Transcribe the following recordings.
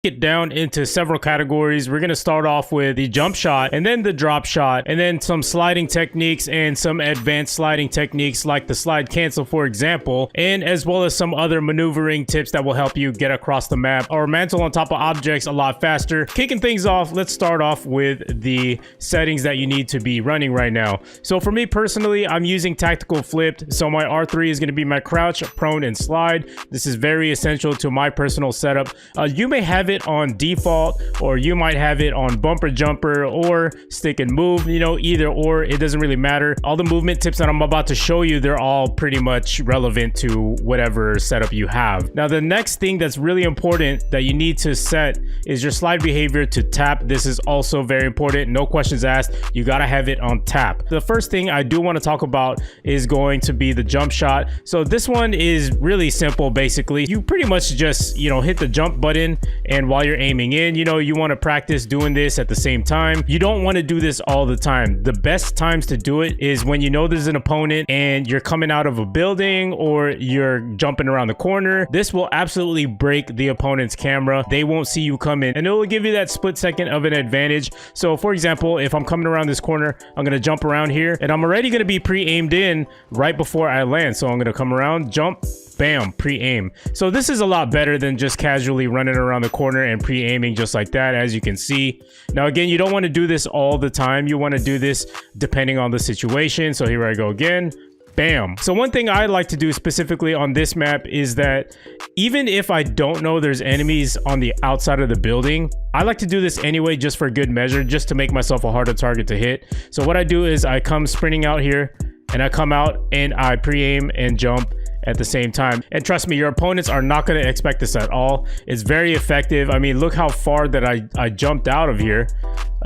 it down into several categories. We're going to start off with the jump shot and then the drop shot and then some sliding techniques and some advanced sliding techniques like the slide cancel, for example, and as well as some other maneuvering tips that will help you get across the map or mantle on top of objects a lot faster. Kicking things off, let's start off with the settings that you need to be running right now. So for me personally, I'm using tactical flipped. So my R3 is going to be my crouch, prone, and slide. This is very essential to my personal setup. You may have it on default, or you might have it on bumper jumper or stick and move, you know, either or, it doesn't really matter. All the movement tips that I'm about to show you, they're all pretty much relevant to whatever setup you have. Now, the next thing that's really important that you need to set is your slide behavior to tap. This is also very important. No questions asked. You got to have it on tap. The first thing I do want to talk about is going to be the jump shot. So this one is really simple. Basically, you pretty much just, you know, hit the jump button, and while you're aiming in, you know, you want to practice doing this at the same time. You don't want to do this all the time. The best times to do it is when you know there's an opponent and you're coming out of a building or you're jumping around the corner. This will absolutely break the opponent's camera. They won't see you come in, and it will give you that split second of an advantage. So for example, if I'm coming around this corner, I'm going to jump around here, and I'm already going to be pre-aimed in right before I land. So I'm going to come around, jump, bam, pre-aim. So this is a lot better than just casually running around the corner and pre-aiming just like that, as you can see. Now again, you don't want to do this all the time. You want to do this depending on the situation. So here I go again. Bam. So one thing I like to do specifically on this map is that even if I don't know there's enemies on the outside of the building, I like to do this anyway just for good measure, just to make myself a harder target to hit. So what I do is I come sprinting out here, and I come out and I pre-aim and jump at the same time. And trust me, your opponents are not going to expect this at all. It's very effective. I mean, look how far that I jumped out of here,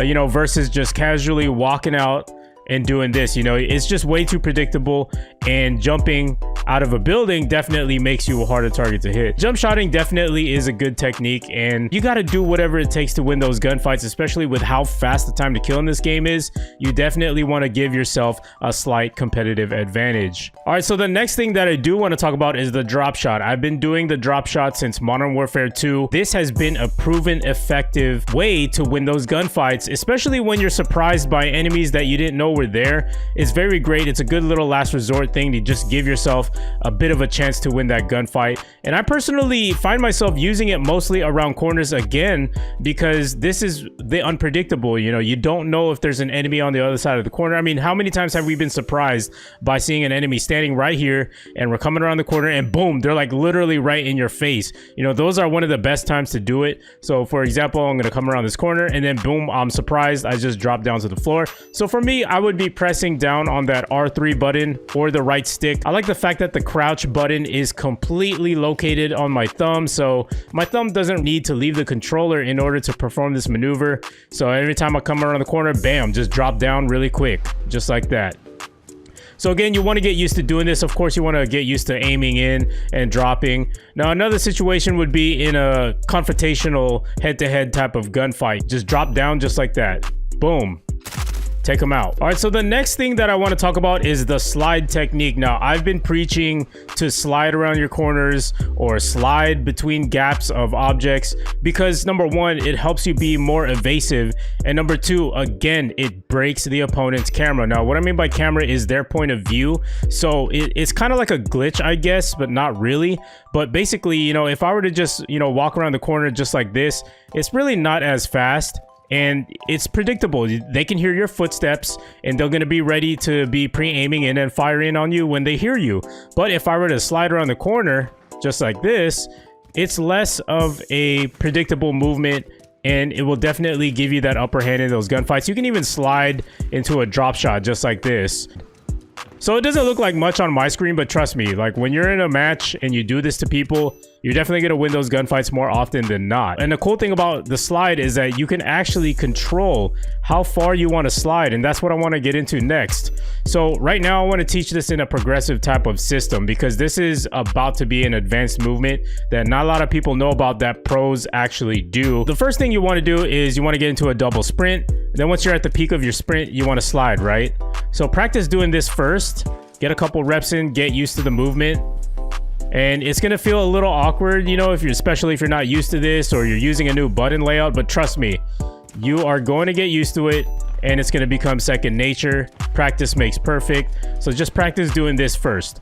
you know, versus just casually walking out and doing this. You know, it's just way too predictable, and jumping out of a building definitely makes you a harder target to hit. Jump shotting definitely is a good technique, and you got to do whatever it takes to win those gunfights, especially with how fast the time to kill in this game is. You definitely want to give yourself a slight competitive advantage. All right, so the next thing that I do want to talk about is the drop shot. I've been doing the drop shot since Modern Warfare 2. This has been a proven effective way to win those gunfights, especially when you're surprised by enemies that you didn't know were there. It's very great. It's a good little last resort thing to just give yourself a bit of a chance to win that gunfight. And I personally find myself using it mostly around corners again, because this is the unpredictable. You know, you don't know if there's an enemy on the other side of the corner. I mean, how many times have we been surprised by seeing an enemy standing right here, and we're coming around the corner and boom, they're like literally right in your face. You know, those are one of the best times to do it. So for example, I'm going to come around this corner and then boom, I'm surprised. I just dropped down to the floor. So for me, I would be pressing down on that R3 button or the right stick. I like the fact that the crouch button is completely located on my thumb, so my thumb doesn't need to leave the controller in order to perform this maneuver. So every time I come around the corner, bam, just drop down really quick, just like that. So again, you want to get used to doing this. Of course, you want to get used to aiming in and dropping. Now, another situation would be in a confrontational head-to-head type of gunfight. Just drop down just like that. Boom. Take them out. All right, so the next thing that I want to talk about is the slide technique. Now, I've been preaching to slide around your corners or slide between gaps of objects because number one, it helps you be more evasive, and number two, again, it breaks the opponent's camera. Now, what I mean by camera is their point of view. So it's kind of like a glitch, I guess, but not really. But basically, you know, if I were to just, you know, walk around the corner just like this, it's really not as fast. And it's predictable. They can hear your footsteps, and they're going to be ready to be pre-aiming in and firing on you when they hear you. But if I were to slide around the corner just like this, it's less of a predictable movement, and it will definitely give you that upper hand in those gunfights. You can even slide into a drop shot just like this. So it doesn't look like much on my screen, but trust me, like when you're in a match and you do this to people, you're definitely going to win those gunfights more often than not. And the cool thing about the slide is that you can actually control how far you want to slide, and that's what I want to get into next. So right now I want to teach this in a progressive type of system because this is about to be an advanced movement that not a lot of people know about that pros actually do. The first thing you want to do is you want to get into a double sprint. Then once you're at the peak of your sprint, you want to slide, right? So practice doing this first. Get a couple reps in, get used to the movement. And it's gonna feel a little awkward, you know, especially if you're not used to this or you're using a new button layout, but trust me, you are going to get used to it and it's gonna become second nature. Practice makes perfect. So just practice doing this first.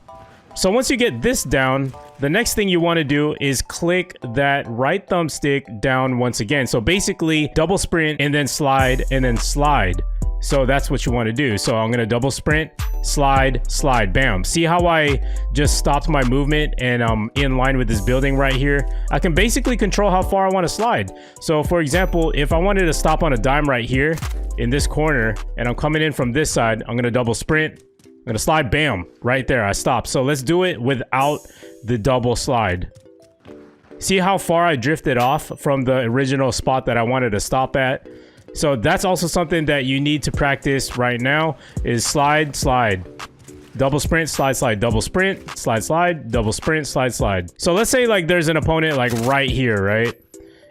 So once you get this down, the next thing you want to do is click that right thumbstick down once again. So basically double sprint and then slide and then slide. So that's what you want to do. So I'm going to double sprint, slide, slide, bam. See how I just stopped my movement and I'm in line with this building right here? I can basically control how far I want to slide. So for example, if I wanted to stop on a dime right here in this corner and I'm coming in from this side, I'm going to double sprint. I'm going to slide, bam, right there. I stopped. So let's do it without the double slide. See how far I drifted off from the original spot that I wanted to stop at? So that's also something that you need to practice right now is slide, slide, double sprint, slide, slide, double sprint, slide, slide, double sprint, slide, slide. So let's say like there's an opponent like right here, right?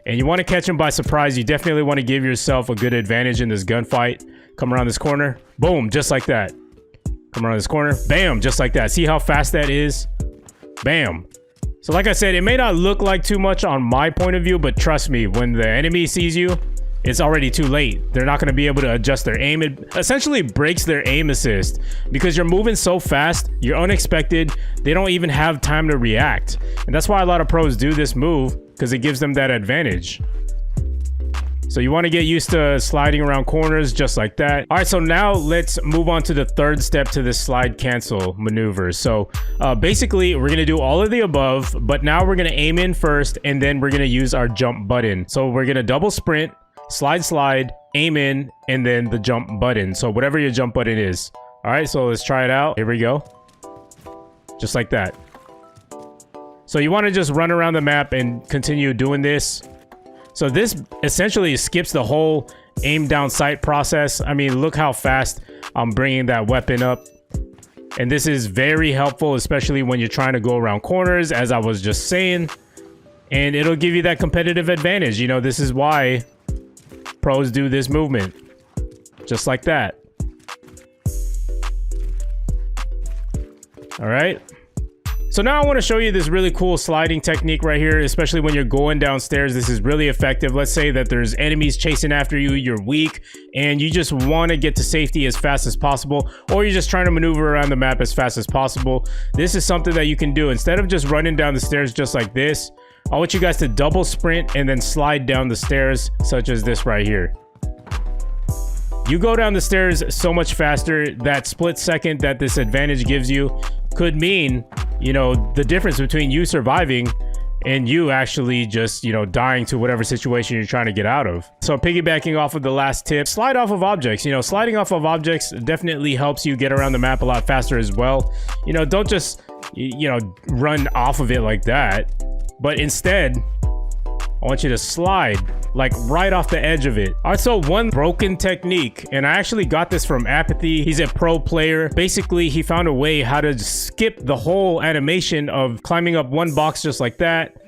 And you want to catch him by surprise. You definitely want to give yourself a good advantage in this gunfight. Come around this corner, boom, just like that. Come around this corner, bam, just like that. See how fast that is? Bam. So like I said, it may not look like too much on my point of view, but trust me, when the enemy sees you, it's already too late. They're not going to be able to adjust their aim. It essentially breaks their aim assist because you're moving so fast, you're unexpected, they don't even have time to react. And that's why a lot of pros do this move, because it gives them that advantage. So you want to get used to sliding around corners just like that. All right, so now let's move on to the third step to this slide cancel maneuver. So basically, we're going to do all of the above, but now we're going to aim in first, and then we're going to use our jump button. So we're going to double sprint, slide, slide, aim in, and then the jump button. So whatever your jump button is. All right, so let's try it out. Here we go. Just like that. So you want to just run around the map and continue doing this. So this essentially skips the whole aim down sight process. I mean, look how fast I'm bringing that weapon up. And this is very helpful, especially when you're trying to go around corners, as I was just saying. And it'll give you that competitive advantage. You know, this is why pros do this movement. Just like that. All right. So now I want to show you this really cool sliding technique right here, especially when you're going downstairs. This is really effective. Let's say that there's enemies chasing after you, you're weak, and you just want to get to safety as fast as possible, or you're just trying to maneuver around the map as fast as possible. This is something that you can do. Instead of just running down the stairs just like this, I want you guys to double sprint and then slide down the stairs, such as this right here. You go down the stairs so much faster. That split second that this advantage gives you could mean, you know, the difference between you surviving and you actually just, you know, dying to whatever situation you're trying to get out of. So piggybacking off of the last tip, slide off of objects. You know, sliding off of objects definitely helps you get around the map a lot faster as well. You know, don't just, you know, run off of it like that, but instead, I want you to slide like right off the edge of it. All right, so one broken technique, and I actually got this from Apathy. He's a pro player. Basically, he found a way how to skip the whole animation of climbing up one box just like that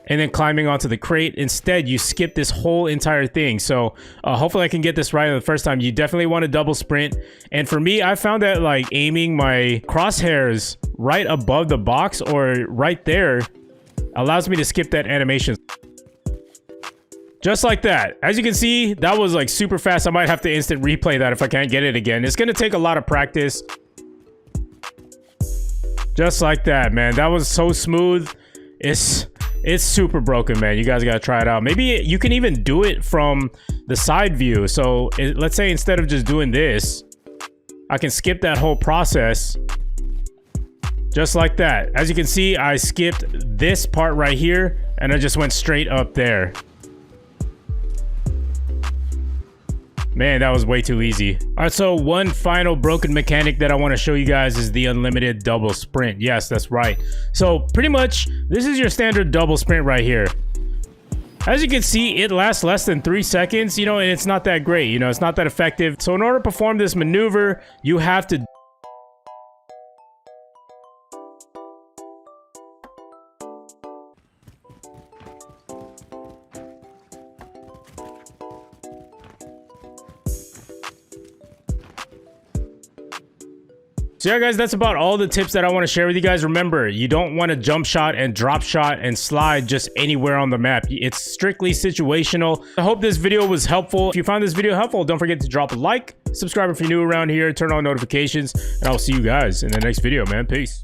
and then climbing onto the crate. Instead, you skip this whole entire thing. So hopefully I can get this right the first time. You definitely want to double sprint. And for me, I found that like aiming my crosshairs right above the box or right there allows me to skip that animation. Just like that. As you can see, that was like super fast. I might have to instant replay that if I can't get it again. It's gonna take a lot of practice. Just like that, man. That was so smooth. It's super broken, man. You guys gotta try it out. Maybe you can even do it from the side view. So let's say instead of just doing this, I can skip that whole process. Just like that. As you can see, I skipped this part right here and I just went straight up there. Man, that was way too easy. All right, so one final broken mechanic that I want to show you guys is the unlimited double sprint. Yes, that's right. So pretty much, this is your standard double sprint right here. As you can see, it lasts less than 3 seconds, you know, and it's not that great, you know, it's not that effective. So in order to perform this maneuver, you have to So yeah, guys, that's about all the tips that I want to share with you guys. Remember, you don't want to jump shot and drop shot and slide just anywhere on the map. It's strictly situational. I hope this video was helpful. If you found this video helpful, don't forget to drop a like, subscribe if you're new around here, turn on notifications, and I'll see you guys in the next video, man. Peace.